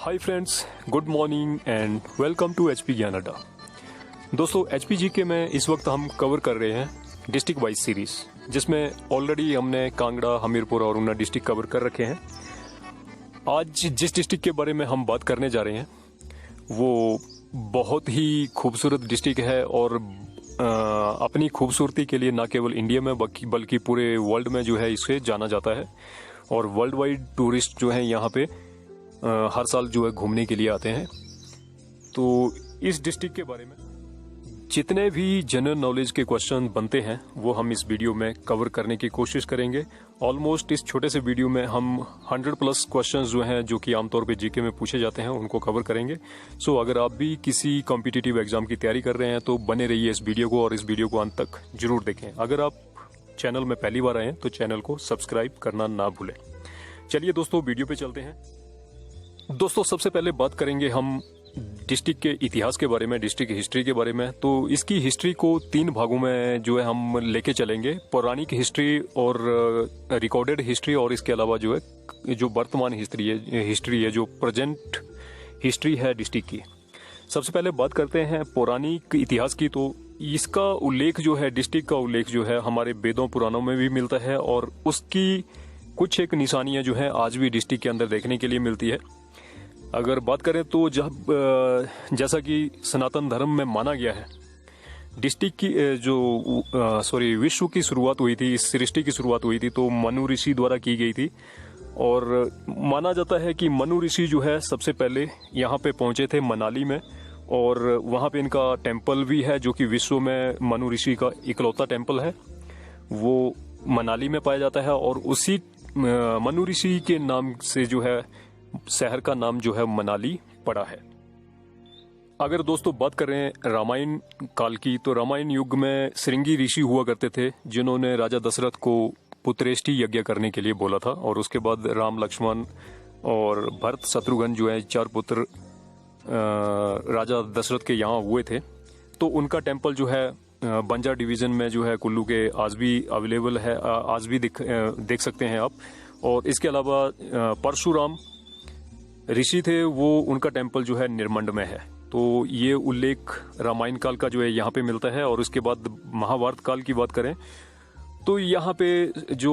Hi friends, good morning and welcome to HP Gyan Adda. दोस्तों, HP GK में इस वक्त हम कवर कर रहे हैं डिस्ट्रिक्ट वाइज सीरीज, जिसमें ऑलरेडी हमने कांगड़ा, हमीरपुर और ऊना डिस्ट्रिक्ट कवर कर रखे हैं। आज जिस डिस्ट्रिक्ट के बारे में हम बात करने जा रहे हैं वो बहुत ही खूबसूरत डिस्ट्रिक्ट है और अपनी खूबसूरती के लिए न केवल इंडिया में बल्कि पूरे वर्ल्ड में जो है इसे जाना जाता है और वर्ल्ड वाइड टूरिस्ट जो है यहाँ पे हर साल जो है घूमने के लिए आते हैं। तो इस डिस्ट्रिक्ट के बारे में जितने भी जनरल नॉलेज के क्वेश्चन बनते हैं वो हम इस वीडियो में कवर करने की कोशिश करेंगे। ऑलमोस्ट इस छोटे से वीडियो में हम 100+ क्वेश्चंस जो हैं जो कि आमतौर पे जीके में पूछे जाते हैं उनको कवर करेंगे। सो अगर आप भी किसी कॉम्पिटिटिव एग्जाम की तैयारी कर रहे हैं तो बने रहिए इस वीडियो को और इस वीडियो को अंत तक जरूर देखें। अगर आप चैनल में पहली बार आए हैं तो चैनल को सब्सक्राइब करना ना भूलें। चलिए दोस्तों, वीडियो पे चलते हैं। दोस्तों, सबसे पहले बात करेंगे हम डिस्ट्रिक्ट के इतिहास के बारे में, डिस्ट्रिक्ट हिस्ट्री के बारे में। तो इसकी हिस्ट्री को 3 भागों में जो है हम लेके चलेंगे, पौराणिक हिस्ट्री और रिकॉर्डेड हिस्ट्री और इसके अलावा जो है जो वर्तमान हिस्ट्री है जो प्रेजेंट हिस्ट्री है डिस्ट्रिक्ट की। सबसे पहले बात करते हैं पौराणिक इतिहास की। तो इसका उल्लेख जो है, डिस्ट्रिक्ट का उल्लेख जो है हमारे वेदों पुराणों में भी मिलता है और उसकी कुछ एक निशानियां जो है आज भी डिस्ट्रिक्ट के अंदर देखने के लिए मिलती है। अगर बात करें तो जब जैसा कि सनातन धर्म में माना गया है, डिस्ट्रिक्ट की विश्व की शुरुआत हुई थी, इस सृष्टि की शुरुआत हुई थी तो मनु ऋषि द्वारा की गई थी। और माना जाता है कि मनु ऋषि जो है सबसे पहले यहाँ पे पहुंचे थे मनाली में और वहाँ पे इनका टेम्पल भी है जो कि विश्व में मनु ऋषि का इकलौता टेम्पल है, वो मनाली में पाया जाता है। और उसी मनु ऋषि के नाम से जो है शहर का नाम जो है मनाली पड़ा है। अगर दोस्तों बात करें रामायण काल की, तो रामायण युग में श्रृंगी ऋषि हुआ करते थे जिन्होंने राजा दशरथ को पुत्रेष्टि यज्ञ करने के लिए बोला था। और उसके बाद राम, लक्ष्मण और भरत, शत्रुघ्न जो है 4 पुत्र राजा दशरथ के यहाँ हुए थे। तो उनका टेम्पल जो है बंजार डिवीजन में जो है कुल्लू के आज भी अवेलेबल है, आज भी देख सकते हैं आप। और इसके अलावा परशुराम ऋषि थे, वो उनका टेम्पल जो है निर्मंड में है। तो ये उल्लेख रामायण काल का जो है यहाँ पे मिलता है। और उसके बाद महाभारत काल की बात करें तो यहाँ पे जो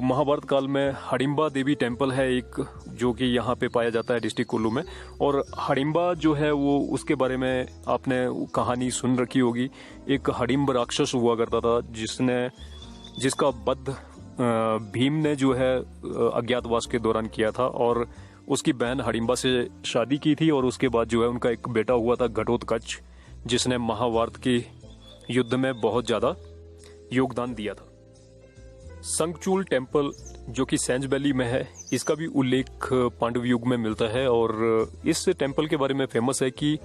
महाभारत काल में हडिम्बा देवी टेम्पल है एक, जो कि यहाँ पे पाया जाता है डिस्ट्रिक्ट कुल्लू में। और हडिम्बा जो है वो, उसके बारे में आपने कहानी सुन रखी होगी। एक हडिम्ब राक्षस हुआ करता था जिसका वध भीम ने जो है अज्ञातवास के दौरान किया था और उसकी बहन हडिम्बा से शादी की थी। और उसके बाद जो है उनका एक बेटा हुआ था घटोत्कच, जिसने महाभारत के युद्ध में बहुत ज्यादा योगदान दिया था। संगचूल टेम्पल जो कि सेंज वैली में है, इसका भी उल्लेख पांडव युग में मिलता है। और इस टेम्पल के बारे में फेमस है कि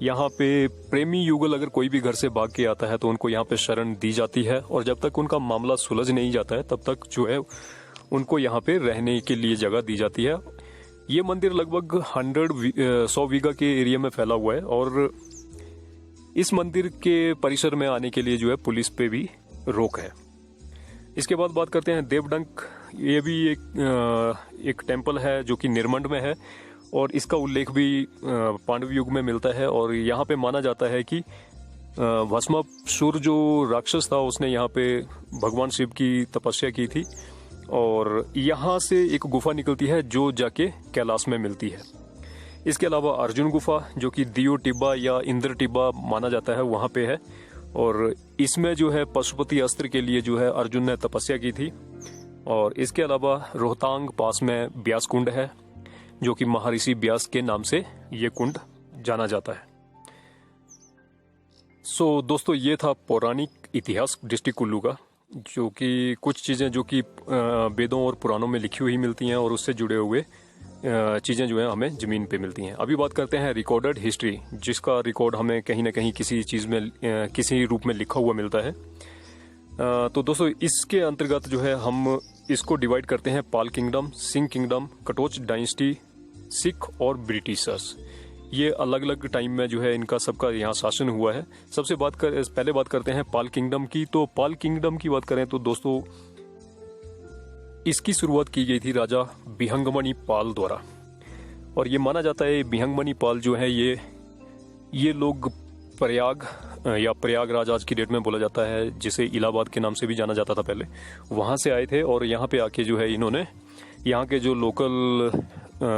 यहाँ पे प्रेमी युगल अगर कोई भी घर से भाग के आता है तो उनको यहाँ पे शरण दी जाती है और जब तक उनका मामला सुलझ नहीं जाता है तब तक जो है उनको यहाँ पे रहने के लिए जगह दी जाती है। ये मंदिर लगभग 100 बीघा के एरिया में फैला हुआ है और इस मंदिर के परिसर में आने के लिए जो है पुलिस पे भी रोक है। इसके बाद बात करते हैं देवडंक। ये भी एक टेम्पल है जो कि निर्मंड में है और इसका उल्लेख भी पांडव युग में मिलता है। और यहाँ पे माना जाता है कि भस्मासुर जो राक्षस था उसने यहाँ पे भगवान शिव की तपस्या की थी और यहाँ से एक गुफा निकलती है जो जाके कैलाश में मिलती है। इसके अलावा अर्जुन गुफा जो कि दियो टिब्बा या इंद्र टिब्बा माना जाता है वहाँ पे है और इसमें जो है पशुपति अस्त्र के लिए जो है अर्जुन ने तपस्या की थी। और इसके अलावा रोहतांग पास में ब्यास कुंड है जो कि महर्षि ब्यास के नाम से ये कुंड जाना जाता है। सो दोस्तों, ये था पौराणिक इतिहास डिस्ट्रिक्ट कुल्लू का, जो कि कुछ चीज़ें जो कि वेदों और पुराणों में लिखी हुई मिलती हैं और उससे जुड़े हुए चीज़ें जो है हमें ज़मीन पे मिलती हैं। अभी बात करते हैं रिकॉर्डेड हिस्ट्री, जिसका रिकॉर्ड हमें कहीं ना कहीं किसी चीज़ में किसी रूप में लिखा हुआ मिलता है। तो दोस्तों, इसके अंतर्गत जो है हम इसको डिवाइड करते हैं Pal kingdom, Singh kingdom, Katoch dynasty, Sikh और ब्रिटिशर्स। ये अलग अलग टाइम में जो है इनका सबका यहाँ शासन हुआ है। पहले बात करते हैं पाल किंगडम की। तो पाल किंगडम की बात करें तो दोस्तों इसकी शुरुआत की गई थी राजा बिहंगमणि पाल द्वारा और ये माना जाता है बिहंगमणि पाल जो है ये लोग प्रयाग या प्रयागराज आज की डेट में बोला जाता है, जिसे इलाहाबाद के नाम से भी जाना जाता था पहले, वहाँ से आए थे और यहाँ पे आके जो है इन्होंने यहाँ के जो लोकल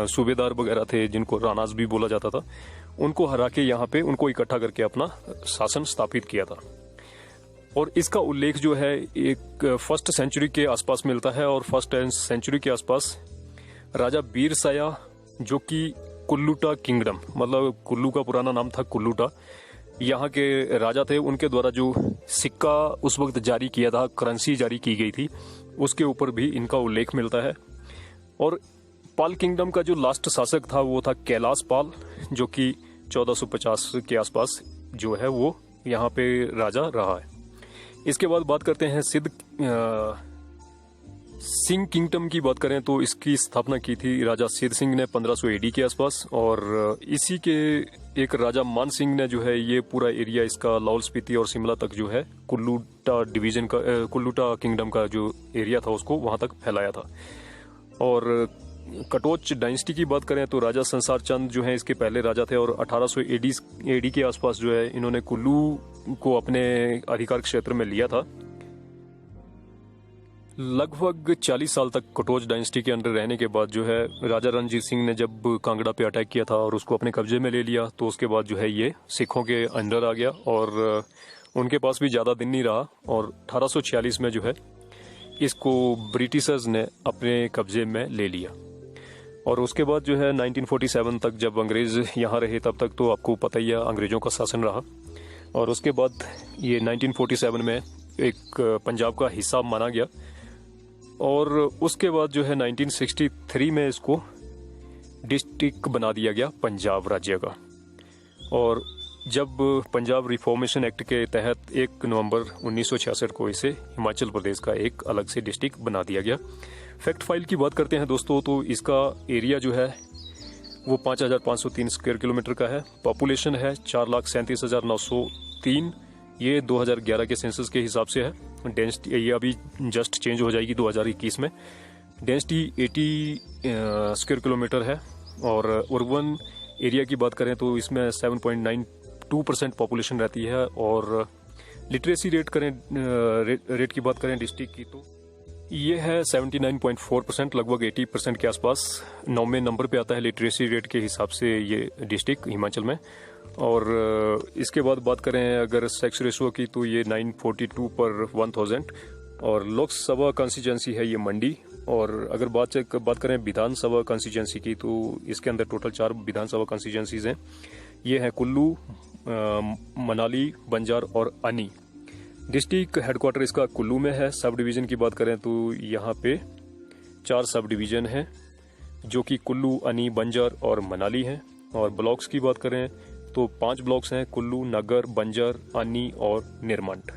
सूबेदार वगैरह थे, जिनको रानाज भी बोला जाता था, उनको हरा के यहाँ पे उनको इकट्ठा करके अपना शासन स्थापित किया था। और इसका उल्लेख जो है एक फर्स्ट सेंचुरी के आसपास मिलता है और फर्स्ट सेंचुरी के आसपास राजा बीर साया, जो कि कुल्लूटा किंगडम, मतलब कुल्लू का पुराना नाम था कुल्लूटा, यहाँ के राजा थे, उनके द्वारा जो सिक्का उस वक्त जारी किया था, करेंसी जारी की गई थी, उसके ऊपर भी इनका उल्लेख मिलता है। और पाल किंगडम का जो लास्ट शासक था वो था कैलाश पाल, जो कि 1450 के आसपास जो है वो यहाँ पे राजा रहा है। इसके बाद बात करते हैं सिंह किंगडम की बात करें तो इसकी स्थापना की थी राजा सिद्ध सिंह ने 1500 एडी के आसपास, और इसी के एक राजा मान सिंह ने जो है ये पूरा एरिया इसका लाहौल स्पीति और शिमला तक जो है कुल्लूटा डिवीजन का कुल्लूटा किंगडम का जो एरिया था उसको वहां तक फैलाया था। और कटोच डायनेस्टी की बात करें तो राजा संसार चंद जो है इसके पहले राजा थे और 1800 एडी के आसपास जो है इन्होंने कुल्लू को अपने अधिकार क्षेत्र में लिया था। लगभग 40 साल तक कटोच डायनेस्टी के अंडर रहने के बाद जो है राजा रणजीत सिंह ने जब कांगड़ा पे अटैक किया था और उसको अपने कब्जे में ले लिया, तो उसके बाद जो है ये सिखों के अंडर आ गया और उनके पास भी ज़्यादा दिन नहीं रहा और 1846 में जो है इसको ब्रिटिशर्स ने अपने कब्जे में ले लिया। और उसके बाद जो है 1947 तक जब अंग्रेज़ यहाँ रहे तब तक तो आपको पता ही है अंग्रेज़ों का शासन रहा, और उसके बाद ये 1947 में एक पंजाब का हिस्सा माना गया और उसके बाद जो है 1963 में इसको डिस्ट्रिक्ट बना दिया गया पंजाब राज्य का। और जब पंजाब रिफॉर्मेशन एक्ट के तहत 1 नवंबर 1966 को इसे हिमाचल प्रदेश का एक अलग से डिस्ट्रिक्ट बना दिया गया। फैक्ट फाइल की बात करते हैं दोस्तों, तो इसका एरिया जो है वो 5503 स्क्वायर किलोमीटर का है। पॉपुलेशन है 4,37,903, ये 2011 के सेंसस के हिसाब से है। डेंसिटी ये अभी जस्ट चेंज हो जाएगी 2021 में। डेंसिटी 80 स्क्वायर किलोमीटर है। और अर्बन एरिया की बात करें तो इसमें 7.92% पॉपुलेशन रहती है। और लिटरेसी रेट की बात करें डिस्ट्रिक्ट की तो ये है 79.4%, लगभग 80% के आसपास 9वें नंबर पे आता है लिटरेसी रेट के हिसाब से ये डिस्ट्रिक्ट हिमाचल में। और इसके बाद बात करें अगर सेक्स रेशो की तो ये 942 पर 1000। और लोकसभा कॉन्स्टिट्यूंसी है ये मंडी। और अगर बात करें विधानसभा कॉन्स्टिट्यूंसी की तो इसके अंदर टोटल 4 विधानसभा कॉन्स्टिट्यूंसीज हैं। ये है कुल्लू, मनाली, बंजार और अनी। डिस्ट्रिक्ट हेडक्वार्टर इसका कुल्लू में है। सब डिवीज़न की बात करें तो यहाँ पे 4 सब डिवीज़न हैं जो कि कुल्लू, अनी, बंजार और मनाली हैं। और ब्लॉक्स की बात करें तो 5 ब्लॉक्स हैं, कुल्लू, नगर, बंजार, अनी और निरमंड।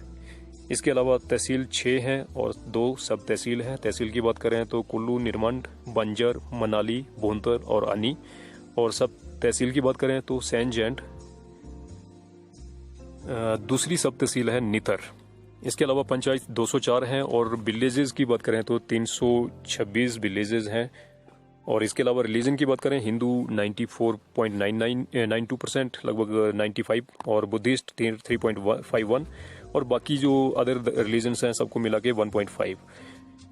इसके अलावा तहसील 6 हैं और 2 सब तहसील हैं। तहसील की बात करें तो कुल्लू, निरमंड, बंजार, मनाली, भूंतर और अनी। और सब तहसील की बात करें तो सेंज एंड दूसरी सब तहसील है नितर। इसके अलावा पंचायत 204 हैं और विलेजेस की बात करें तो 326 विलेजेस हैं। और इसके अलावा रिलीजन की बात करें हिंदू 94.92%, लगभग 95, और बुद्धिस्ट 3.51 और बाकी जो अदर रिलीजन्स हैं सबको मिला के 1.5।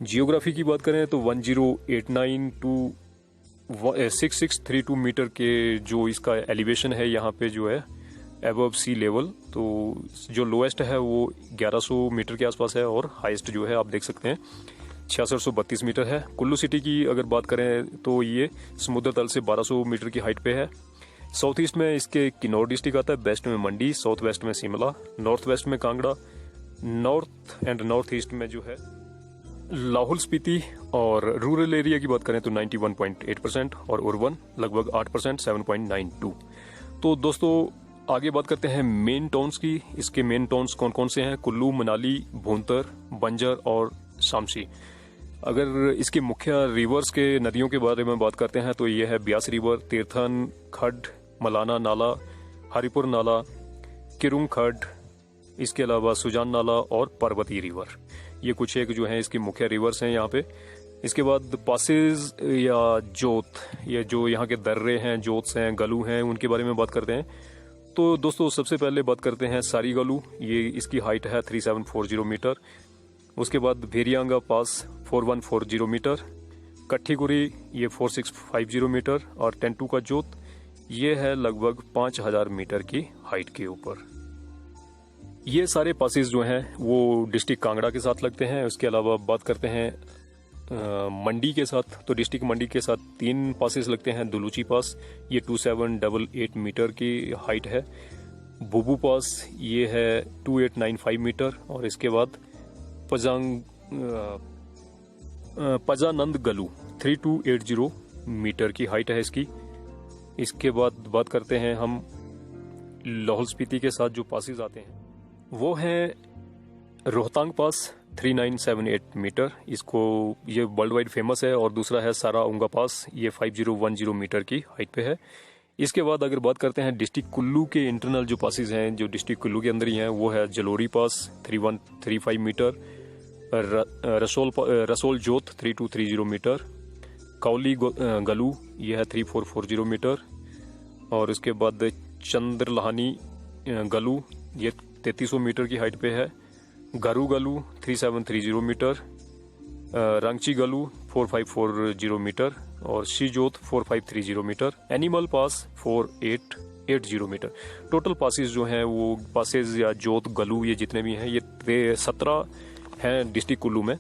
जियोग्राफी की बात करें तो 1089 टू 6632 मीटर के जो इसका एलिवेशन है यहाँ पे जो है एबव सी लेवल। तो जो लोएस्ट है वो 1100 मीटर के आसपास है और हाईएस्ट जो है आप देख सकते हैं 6632 मीटर है। कुल्लू सिटी की अगर बात करें तो ये समुद्र तल से 1200 मीटर की हाइट पे है। साउथ ईस्ट में इसके किन्नौर डिस्ट्रिक्ट आता है, वेस्ट में मंडी, साउथ वेस्ट में शिमला, नॉर्थ वेस्ट में Kangra, north and north east में जो है लाहौल स्पीति। और रूरल एरिया की बात करें तो 91.8% और अर्बन लगभग 8%, 7.92। तो दोस्तों आगे बात करते हैं मेन टाउन्स की। इसके मेन टाउन्स कौन कौन से हैं? कुल्लू, मनाली, भूंतर, बंजार और शामसी। अगर इसके मुख्य रिवर्स के नदियों के बारे में बात करते हैं तो ये है ब्यास रिवर, तीर्थन खड्ड, मलाना नाला, हरिपुर नाला, किरुंग खड्ड, इसके अलावा सुजान नाला और पर्वती रिवर। ये कुछ एक जो है इसके मुख्य रिवर्स हैं यहाँ पे। इसके बाद पासेस या जोत, ये जो यहाँ के दर्रे हैं, जोत्स हैं, गलू हैं, उनके बारे में बात करते हैं। तो दोस्तों सबसे पहले बात करते हैं सारी गलू। ये इसकी हाइट है 3740 मीटर। उसके बाद भेरियांगा पास 4140 मीटर। कट्ठीगुरी ये 4650 मीटर। और टेंटू का जोत ये है लगभग 5000 मीटर की हाइट के ऊपर। ये सारे पासेस जो हैं वो डिस्ट्रिक्ट कांगड़ा के साथ लगते हैं। उसके अलावा बात करते हैं मंडी के साथ, तो डिस्ट्रिक्ट मंडी के साथ 3 पासेस लगते हैं। दुलूची पास ये 2788 मीटर की हाइट है। बुबू पास ये है 2895 मीटर। और इसके बाद पजानंद गलू 3280 मीटर की हाइट है इसकी। इसके बाद बात करते हैं हम लाहौल स्पीति के साथ जो पासेस आते हैं, वो है रोहतांग पास 3978 मीटर। इसको ये वर्ल्ड वाइड फेमस है। और दूसरा है सारा उंगा पास, ये 5010 मीटर की हाइट पे है। इसके बाद अगर बात करते हैं डिस्ट्रिक्ट कुल्लू के इंटरनल जो पासेस हैं, जो डिस्ट्रिक्ट कुल्लू के अंदर ही हैं, वो है जलोरी पास 3135 मीटर। रसोल जोत 3230 मीटर। कौली गलू ये है 3440 मीटर। और उसके बाद चंद्रलहानी गलू ये 3300 मीटर की हाइट पे है। गारू गलू 3730 मीटर। रंगची गलू 4540 मीटर। और शीजोत 4530 मीटर। एनिमल पास 4880 मीटर। टोटल पासेस जो हैं वो पासेस या जोत गलू ये जितने भी हैं ये 17 हैं डिस्ट्रिक्ट कुल्लू में।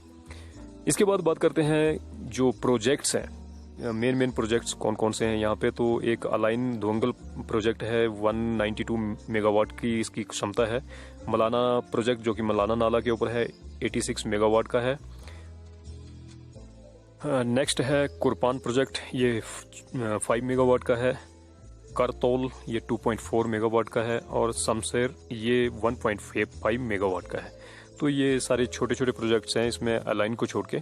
इसके बाद बात करते हैं जो प्रोजेक्ट्स हैं, मेन प्रोजेक्ट्स कौन कौन से हैं यहाँ पे। तो एक अलाइन धोंगल प्रोजेक्ट है, 192 मेगावाट की इसकी क्षमता है। मलाना प्रोजेक्ट जो कि मलाना नाला के ऊपर है 86 मेगावाट का है। नेक्स्ट है कुरपान प्रोजेक्ट, ये 5 मेगावाट का है। करतौल ये 2.4 मेगावाट का है। और शमशेर ये 1.5 मेगावाट का है। तो ये सारे छोटे छोटे प्रोजेक्ट्स हैं इसमें अलाइन को छोड़ के।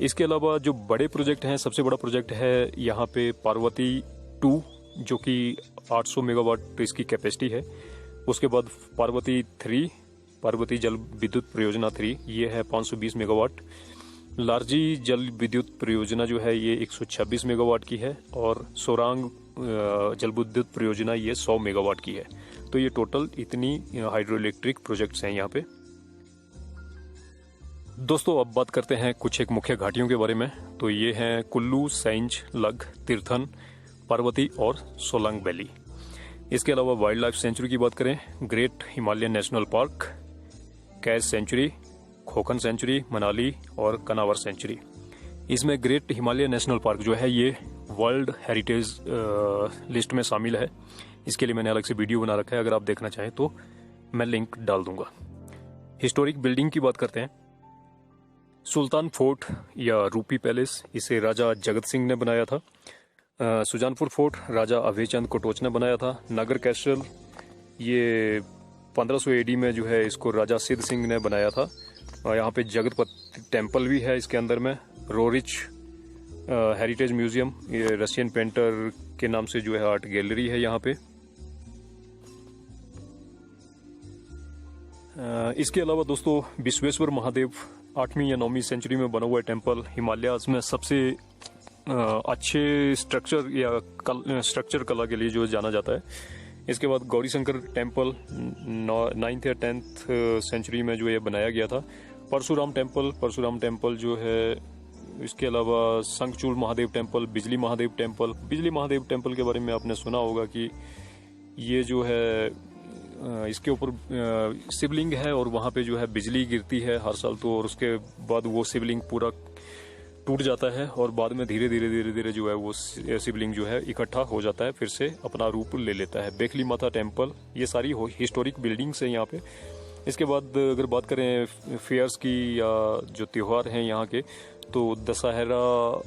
इसके अलावा जो बड़े प्रोजेक्ट हैं, सबसे बड़ा प्रोजेक्ट है यहाँ पे पार्वती 2 जो कि 800 मेगावाट इसकी कैपेसिटी है। उसके बाद पार्वती 3, पार्वती जल विद्युत परियोजना 3, ये है 520 मेगावाट। लारजी जल विद्युत परियोजना जो है ये 126 मेगावाट की है। और सोरांग जल विद्युत परियोजना ये 100 मेगावाट की है। तो ये टोटल इतनी हाइड्रो इलेक्ट्रिक प्रोजेक्ट्स हैं यहाँ पे। दोस्तों अब बात करते हैं कुछ एक मुख्य घाटियों के बारे में। तो ये हैं कुल्लू, सैंज, लग, तीर्थन, पार्वती और सोलांग वैली। इसके अलावा वाइल्ड लाइफ सेंचुरी की बात करें, great Himalayan national park, Kais sanctuary, Khokhan sanctuary, Manali और कनावर सेंचुरी। इसमें ग्रेट हिमालयन नेशनल पार्क जो है ये वर्ल्ड हेरिटेज लिस्ट में शामिल है। इसके लिए मैंने अलग से वीडियो बना रखा है, अगर आप देखना चाहें तो मैं लिंक डाल दूंगा। हिस्टोरिक बिल्डिंग की बात करते हैं। सुल्तान फोर्ट या रूपी पैलेस, इसे राजा जगत सिंह ने बनाया था। सुजानपुर फोर्ट राजा अभयचंद कोटोच ने बनाया था। नगर कैसल ये 1500 एडी में जो है इसको राजा सिद्ध सिंह ने बनाया था। और यहाँ पे जगतपति टेम्पल भी है इसके अंदर में। रोरिच हेरिटेज म्यूजियम, ये रशियन पेंटर के नाम से जो है आर्ट गैलरी है यहाँ पे। इसके अलावा दोस्तों विश्वेश्वर महादेव 8वीं या 9वीं सेंचुरी में बना हुआ टेम्पल, हिमालयाज में सबसे अच्छे स्ट्रक्चर कला के लिए जो जाना जाता है। इसके बाद गौरी शंकर टेम्पल 9th या 10th सेंचुरी में जो ये बनाया गया था। परशुराम टेम्पल जो है। इसके अलावा संखचूड़ महादेव टेम्पल, बिजली महादेव टेम्पल के बारे में आपने सुना होगा कि ये जो है इसके ऊपर शिवलिंग है और वहाँ पे जो है बिजली गिरती है हर साल। तो और उसके बाद वो शिवलिंग पूरा टूट जाता है और बाद में धीरे धीरे जो है वो शिवलिंग जो है इकट्ठा हो जाता है, फिर से अपना रूप ले लेता है। बेखली माता टेम्पल, ये सारी हिस्टोरिक बिल्डिंग्स हैं यहाँ पे। इसके बाद अगर बात करें फेयर्स की या जो त्यौहार हैं यहाँ के, तो दशहरा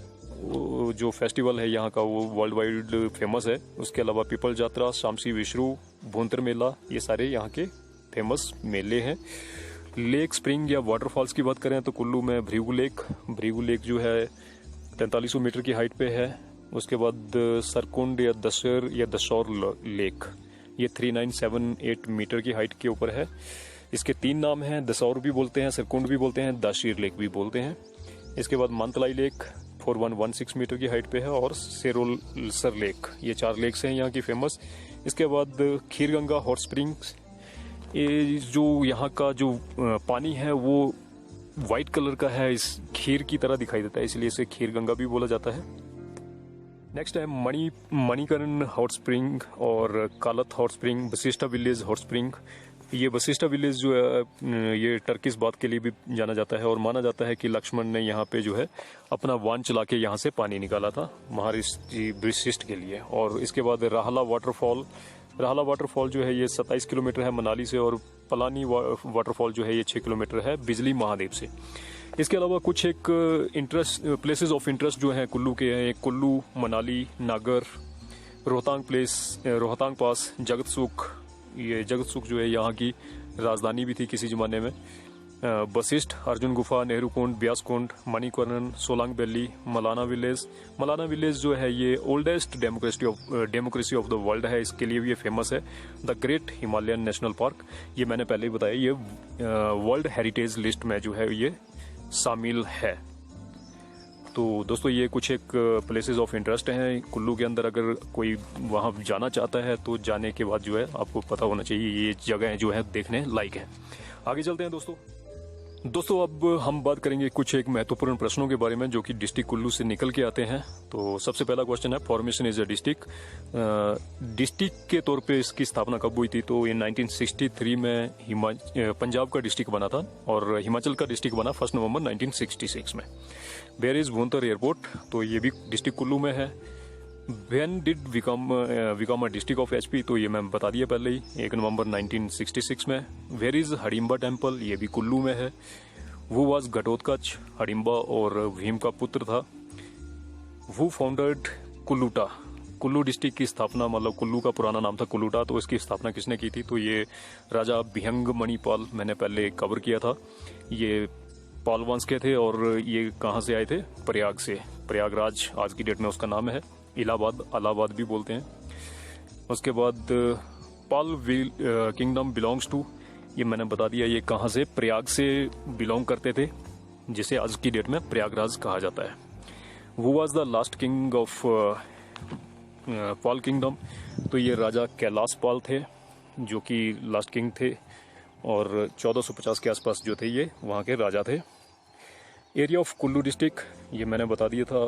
जो फेस्टिवल है यहाँ का वो वर्ल्ड वाइड फेमस है। उसके अलावा पीपल यात्रा, शामसी विश्रू, भूंतर मेला, ये सारे यहाँ के फेमस मेले हैं। लेक स्प्रिंग या वाटरफॉल्स की बात करें तो कुल्लू में भृगु लेक जो है 4300 मीटर की हाइट पे है। उसके बाद सरकुंड या दशौर लेक, ये 3978 मीटर की हाइट के ऊपर है। इसके 3 नाम हैं, दशौर भी बोलते हैं, सरकुंड भी बोलते हैं, दाशीर लेक भी बोलते हैं। इसके बाद मंतलाई लेक 4116 मीटर की हाइट पे है, और सेरोलसर लेक, ये 4 लेक्स हैं यहाँ की फेमस। इसके बाद खीरगंगा हॉट स्प्रिंग्स, ये जो यहाँ का जो पानी है वो वाइट कलर का है, इस खीर की तरह दिखाई देता है, इसलिए इसे खीरगंगा भी बोला जाता है। नेक्स्ट है मणिकरण हॉट स्प्रिंग और कालत hot spring, Vashishtha village hot spring. ये वशिष्ठा विलेज जो है ये टर्किश बाथ के लिए भी जाना जाता है, और माना जाता है कि लक्ष्मण ने यहाँ पे जो है अपना वान चला के यहाँ से पानी निकाला था महर्षि वशिष्ठ के लिए। और इसके बाद राहला वाटरफॉल जो है ये 27 किलोमीटर है मनाली से, और पलानी वाटरफॉल जो है ये 6 किलोमीटर है बिजली महादेव से। इसके अलावा कुछ एक प्लेसेस ऑफ इंटरेस्ट जो है कुल्लू के हैं, कुल्लू, मनाली, नागर, रोहतांग पास, जगतसुख। ये जगतसुख जो है यहाँ की राजधानी भी थी किसी जमाने में। वशिष्ठ, अर्जुन गुफा, नेहरू कुंड, ब्यास कुंड, मणिकर्ण, सोलांग वैली, मलाना विलेज जो है ये oldest democracy of the world है, इसके लिए भी ये फेमस है। The great Himalayan national park, ये मैंने पहले ही बताया, ये वर्ल्ड हेरिटेज लिस्ट में जो है ये शामिल है। तो दोस्तों ये कुछ एक प्लेसेस ऑफ इंटरेस्ट हैं कुल्लू के अंदर। अगर कोई वहाँ जाना चाहता है तो जाने के बाद जो है आपको पता होना चाहिए ये जगह जो है देखने लायक है। आगे चलते हैं दोस्तों अब हम बात करेंगे कुछ एक महत्वपूर्ण प्रश्नों के बारे में जो कि डिस्ट्रिक्ट कुल्लू से निकल के आते हैं। तो सबसे पहला क्वेश्चन है, formation is a district. District के तौर पे इसकी स्थापना कब हुई थी? तो ये 1963 में पंजाब का डिस्ट्रिक्ट बना था, और हिमाचल का डिस्ट्रिक्ट बना 1 नवंबर 1966 में। वेयर इज भुंतर एयरपोर्ट, तो ये भी डिस्ट्रिक्ट कुल्लू में है। When did become a district of HP, तो ये मैं बता दिया पहले ही, 1 नवंबर 1966 में। वेयर इज हडिम्बा टेम्पल, ये भी कुल्लू में है। वो वाज घटोत्कच, हडिम्बा और भीम का पुत्र था। वो फाउंडेड कुल्लूटा, कुल्लू डिस्ट्रिक्ट की स्थापना, मतलब कुल्लू का पुराना नाम था कुल्लूटा, तो इसकी स्थापना किसने की थी? तो ये राजा भिहंग मणिपाल, मैंने पहले कवर किया था। ये पाल वंश के थे, और ये कहाँ से आए थे? प्रयाग से। प्रयागराज आज की डेट में उसका नाम है, इलाहाबाद भी बोलते हैं। उसके बाद पाल किंगडम बिलोंग्स टू, ये मैंने बता दिया, ये कहाँ से? प्रयाग से बिलोंग करते थे, जिसे आज की डेट में प्रयागराज कहा जाता है। वो was the last king of Pal kingdom, तो ये राजा कैलाश पाल थे जो कि लास्ट किंग थे, और 1450 के आसपास जो थे ये वहाँ के राजा थे। एरिया ऑफ कुल्लू डिस्ट्रिक्ट, ये मैंने बता दिया था,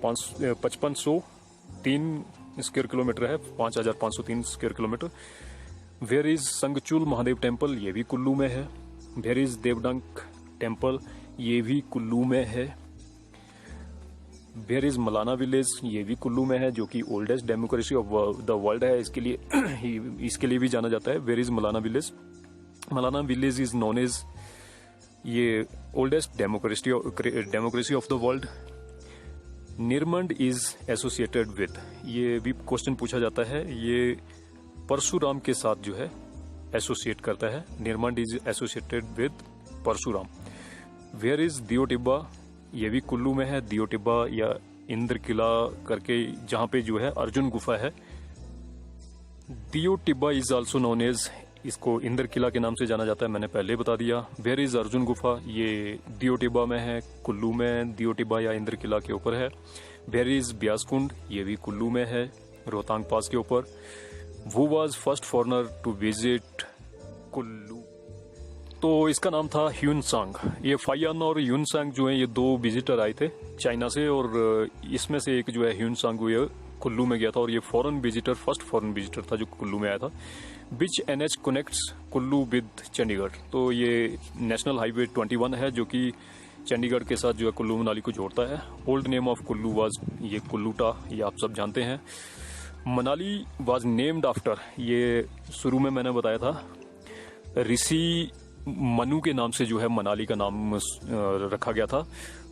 5503 स्क्वायर किलोमीटर है, 5503 square kilometre. Where is Sangchul Mahadev temple, ये भी कुल्लू में है। वेयर इज देवडंक टेम्पल, ये भी कुल्लू में है। वेयर इज मलाना विलेज, ये भी कुल्लू में है, जो कि oldest democracy of the world है, इसके लिए भी जाना जाता है। Where is Malana village is known as, ये oldest democracy of the world. Nirmand is associated with, ये भी क्वेश्चन पूछा जाता है, ये परशुराम के साथ जो है एसोसिएट करता है। Nirmand is associated with Parshuram. Where is Deo Tibba, ये भी कुल्लू में है। दियो टिब्बा या इंद्र किला करके जहाँ पे जो है अर्जुन गुफा है। Deo Tibba is also known as, इसको इंद्र किला के नाम से जाना जाता है, मैंने पहले बता दिया। वेयर इज अर्जुन गुफा, ये दियो टिब्बा में है, कुल्लू में दियो टिब्बा या इंद्र किला के ऊपर है। वेयर इज ब्यास कुंड, ये भी कुल्लू में है, रोहतांग पास के ऊपर। वो was first foreigner to visit Kullu, तो इसका नाम था ह्यून सांग। ये फायन और ह्यून सांग जो है ये 2 विजिटर आए थे चाइना से, और इसमें से एक जो है ह्यून सांग वो कुल्लू में गया था, और ये फर्स्ट फॉरेन विजिटर था जो कुल्लू में आया था। विच NH connects Kullu with Chandigarh, तो ये नेशनल हाईवे 21 है जो कि चंडीगढ़ के साथ जो है कुल्लू मनाली को जोड़ता है। Old name of Kullu was ये कुल्लूटा, ये आप सब जानते हैं। मनाली वाज नेम्ड आफ्टर, ये शुरू में मैंने बताया था, ऋषि मनु के नाम से जो है मनाली का नाम रखा गया था।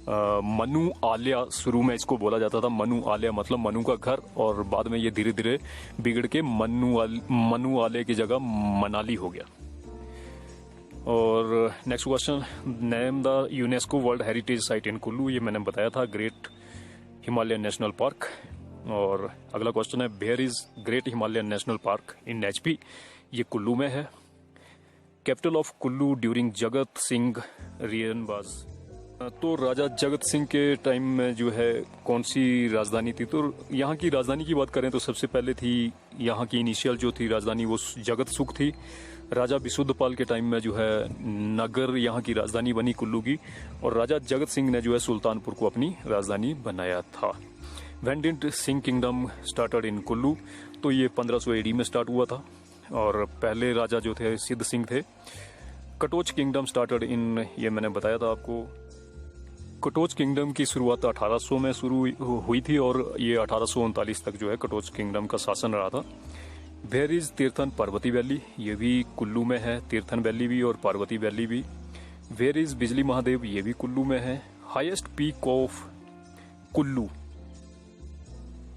मनु आलिया शुरू में इसको बोला जाता था, मनु आलिया मतलब मनु का घर, और बाद में ये धीरे धीरे बिगड़ के मनु आलिया की जगह मनाली हो गया। और next question, name the UNESCO world heritage site in Kullu, ये मैंने बताया था, ग्रेट हिमालयन नेशनल पार्क। और अगला क्वेश्चन है, where is Great Himalayan national Park in HP, ये कुल्लू में है। Capital of Kullu during Jagat Singh rain was, तो राजा जगत सिंह के टाइम में जो है कौन सी राजधानी थी, तो यहाँ की राजधानी की बात करें तो सबसे पहले थी यहाँ की इनिशियल जो थी राजधानी वो जगत सुख थी। राजा विशुद्धपाल के टाइम में जो है नगर यहाँ की राजधानी बनी कुल्लू की, और राजा जगत सिंह ने जो है सुल्तानपुर को अपनी राजधानी बनाया था। When did Singh kingdom started in Kullu, तो ये 1500 AD में स्टार्ट हुआ था, और पहले राजा जो थे सिद्ध सिंह थे। कटोच किंगडम स्टार्टेड इन, ये मैंने बताया था आपको। कटोच किंगडम की शुरुआत 1800 में शुरू हुई थी और ये 1839 तक जो है कटोच किंगडम का शासन रहा था। Where is Tirthan Parvati valley, ये भी कुल्लू में है, तीर्थन वैली भी और पार्वती वैली भी। वेयर इज बिजली महादेव, ये भी कुल्लू में है। Highest peak of Kullu,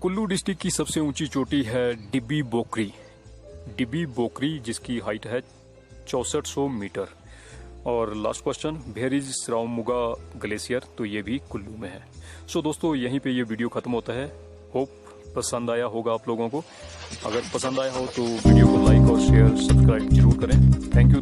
Kullu district की सबसे ऊंची चोटी है डिब्बी बोकरी, डिब्बी बोकरी जिसकी हाइट है 6400 मीटर। और last question, where is Shravmuga glacier, तो ये भी कुल्लू में है। सो दोस्तों यहीं पे ये वीडियो खत्म होता है। होप पसंद आया होगा आप लोगों को। अगर पसंद आया हो तो वीडियो को लाइक और शेयर सब्सक्राइब जरूर करें। Thank you.